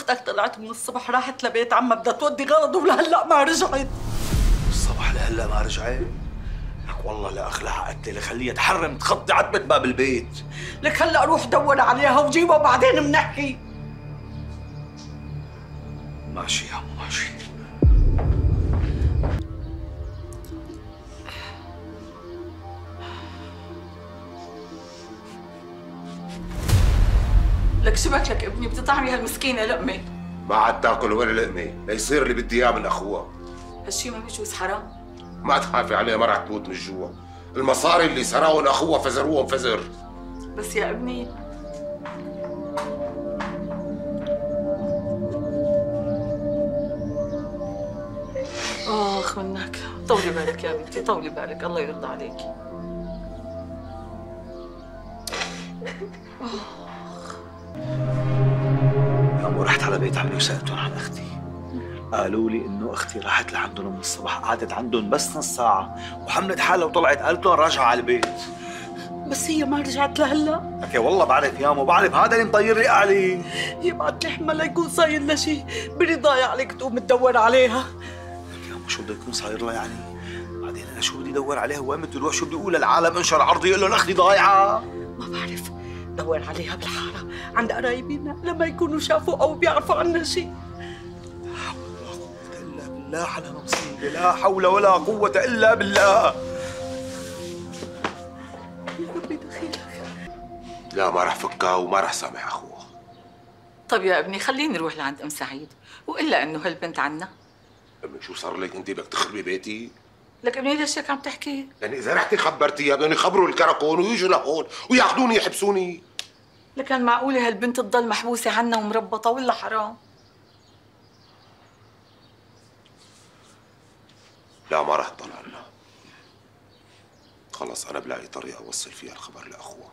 اختك طلعت من الصبح راحت لبيت عمها بدها تودي غرض ولهلا ما رجعت. الصبح لهلا ما رجعت؟ لك والله لا اخلعها قتلة، خليها تحرم تخطي عتبة باب البيت. لك هلا روح دور عليها وجيبها وبعدين بنحكي. ماشي يا عمو ماشي. لك شبك لك ابني بتطعمي هالمسكينه لقمه. ما عاد تاكل ولا لقمه ليصير اللي بدي اياه من اخوها. هالشي ما بيجوز حرام. ما تخافي عليها، ما رح تموت من الجوع. المصاري اللي سرقهم اخوها فزروهم فزر. بس يا ابني اخ منك، طولي بالك يا بنتي طولي بالك، الله يرضى عليكي. يوم رحت على بيت عمي وسألتهم عن اختي، قالوا لي انه اختي راحت لعندهم من الصبح، قعدت عندهم بس نص ساعة وحملت حالها وطلعت، قالت لهم راجعة على البيت. بس هي ما رجعت لهلا؟ لك والله بعرف يا مو، بعرف، هذا اللي مطير لي علي. يبعت لي حمى ليكون صاير لها شيء، برضاي عليك تقوم تدور عليها. لك يا مو شو بده يكون صاير لها يعني؟ بعدين انا شو بدي ادور عليها؟ وين بده يروح؟ شو بده يقول للعالم؟ انشر عرضي يقول لهم اختي ضايعة؟ ما بعرف، دور عليها بالحارة عند قرايبنا لما يكونوا شافوا او بيعرفوا عنها شيء. لا حول ولا قوة إلا بالله على مصيبة، لا حول ولا قوة إلا بالله. يا ربي دخيلك. لا ما رح فكها وما رح سامح اخوها. طب يا ابني خليني نروح لعند ام سعيد، والا انه هالبنت عنا. امي شو صار لك انت؟ بدك تخربي بيتي؟ لك ابني ليش هيك عم تحكي؟ يعني اذا رحتي خبرتيها بدهم يخبروا الكركون ويجوا لهون وياخذوني يحبسوني. لكن معقولة هالبنت تضل محبوسة عنا ومربطة ولا حرام؟ لا ما رح تطلع لنا. خلص انا بلاقي طريقه اوصل فيها الخبر لاخوها.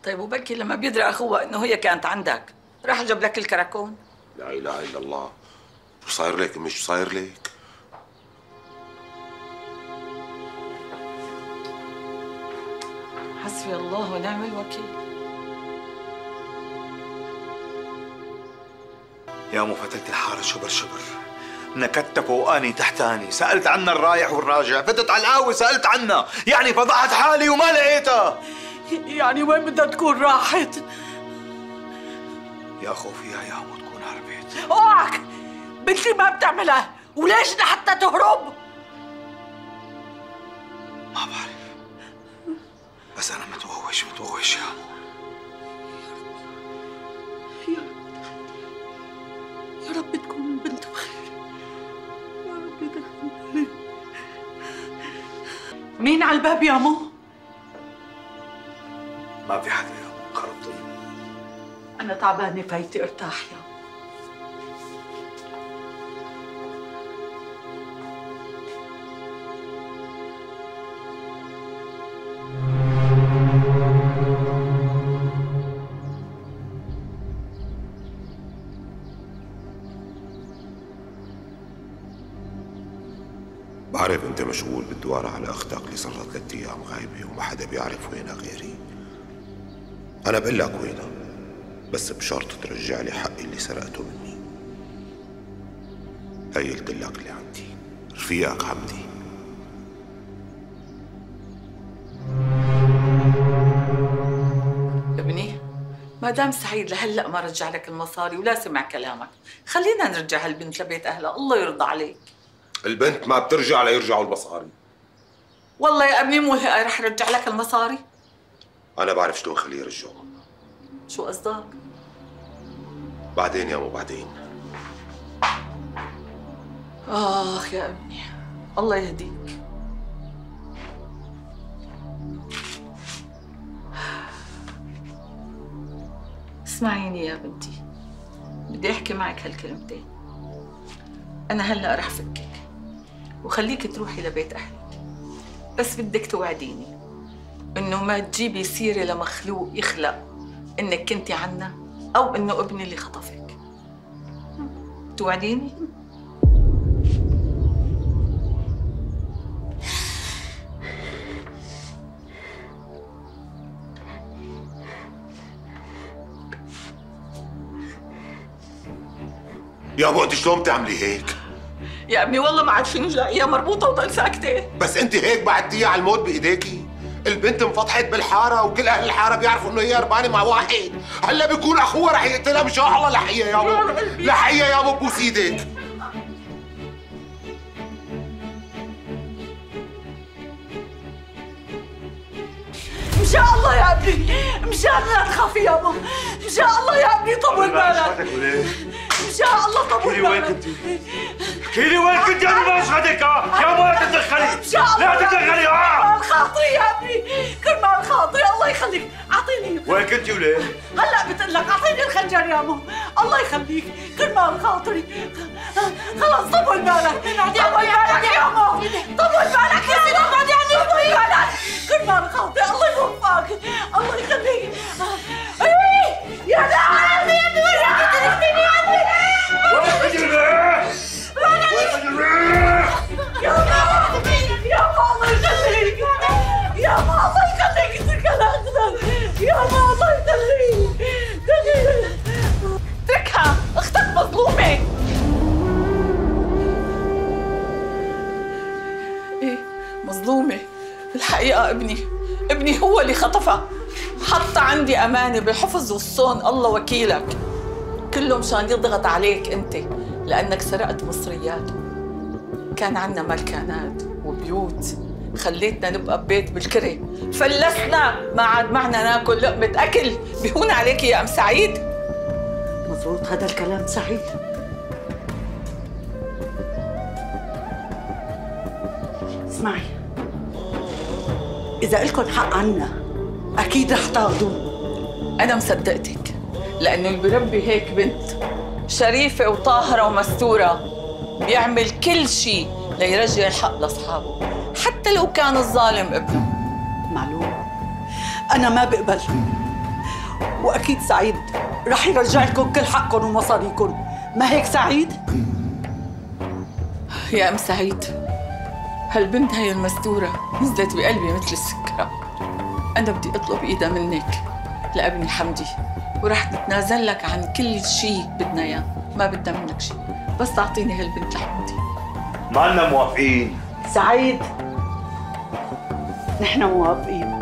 طيب وبكي لما بيدرى اخوها انه هي كانت عندك راح جاب لك الكراكون؟ لا اله الا الله. شو صاير لك امي؟ شو صاير لك؟ حسبي الله ونعم الوكيل. يا مو فتت الحارة شبر شبر، نكدت فوقاني تحتاني، سألت عنها الرايح والراجع، فتت على القهوة سألت عنها، يعني فضحت حالي وما لقيتها. يعني وين بدها تكون راحت؟ يا خوفي يا مو تكون هربت. اوعك، بنتي ما بتعملها، وليش لحتى تهرب؟ ما بعرف، بس أنا متوهوش يا مو. يا رب تكون البنت بخير. يا رب دخلي. مين على الباب يا مو؟ ما في حدا يا مو، خربطي. أنا تعبانة فايتي ارتاح يا مو. بعرف انت مشغول بالدوار على اختك اللي صار لها 3 ايام غايبه وما حدا بيعرف وينها غيري. انا بقول لك وينها، بس بشرط ترجع لي حقي اللي سرقته مني. هي قلت لك اللي عندي، رفيقك حمدي. ابني ما دام سعيد لهلا ما رجع لك المصاري ولا سمع كلامك، خلينا نرجع هالبنت لبيت اهلها، الله يرضى عليك. البنت ما بترجع ليرجعوا المصاري. والله يا ابني مو هي رح رجع لك المصاري. انا بعرف شلون خليه يرجعوا. شو قصدك؟ بعدين يا مو بعدين. اخ يا ابني الله يهديك. اسمعيني يا بنتي، بدي احكي معك هالكلمتين. انا هلا رح فكك وخليك تروحي لبيت اهلك، بس بدك توعديني انه ما تجيبي سيره لمخلوق يخلق انك كنتي عنا او انه ابني اللي خطفك. توعديني؟ يا ابو انت شلون بتعملي هيك؟ يا ابني والله ما عارفين نلاقيها مربوطه وضل ساكته. بس انت هيك بعدتيها على الموت بايديكي. البنت انفضحت بالحاره وكل اهل الحاره بيعرفوا انه هي هربانه مع واحد. هلا بيكون اخوها رح يقتلها. ان شاء الله. لحيه يا ابو، لحيه يا ابو، بوس ايدك. ان شاء الله يا ابني، مشان لا تخافي يا ابو، ان شاء الله يا ابني طول بالك. ان شاء الله طول بالك. وين كنتي؟ احكي لي وين كنتي قبل ما اشهدك. يا ابو لا تتدخلي، لا تتدخلي. كرمال خاطري يا ابني، كرمال خاطري، الله يخليك. اعطيني. وين كنتي وليه؟ هلا بتقول لك اعطيني الخنجر يا ابو، الله يخليك، كرمال خاطري. خلص طول بالك، طول بالك يا ابو، طول بالك يا سيدي، بعدين طول بالك، كرمال خاطري، الله يوفقك، الله يخليك. يا نعم يا ابني، وين كنت تكتبي يا ابني؟ وين كنتي وليه؟ وين كنتي وليه؟ يا ماما، يا ماما الله يخليك، يا ماما الله يخليك، اتركها لاختك، يا ماما الله يخليك، اتركها، اختك مظلومة. ايه مظلومة؟ الحقيقة ابني هو اللي خطفها، حط عندي أمانة بالحفظ والصون، الله وكيلك، كله مشان يضغط عليك أنت لأنك سرقت مصرياته. كان عنا ملكانات وبيوت، خليتنا نبقى ببيت بالكرة، فلسنا، ما عاد معنا ناكل لقمة أكل. بيهون عليك يا أم سعيد؟ مزبوط هذا الكلام سعيد. اسمعي، إذا إلكن حق عنا أكيد رح تاخذوه. أنا مصدقتك، لأنه اللي بربي هيك بنت شريفة وطاهرة ومستورة بيعمل كل شيء ليرجع الحق لأصحابه، حتى لو كان الظالم ابنه. معلوم، أنا ما بقبل، وأكيد سعيد رح يرجع لكم كل حقكم ومصاريكم، ما هيك سعيد؟ يا أم سعيد، هالبنت هي المستورة نزلت بقلبي مثل السكرة. أنا بدي أطلب إيدها منك لابني حمدي، ورح نتنازل لك عن كل شيء بدنا إياه، ما بدنا منك شيء، بس تعطيني هالبنت لحمدي. ما لنا موافقين. سعيد، نحن موافقين.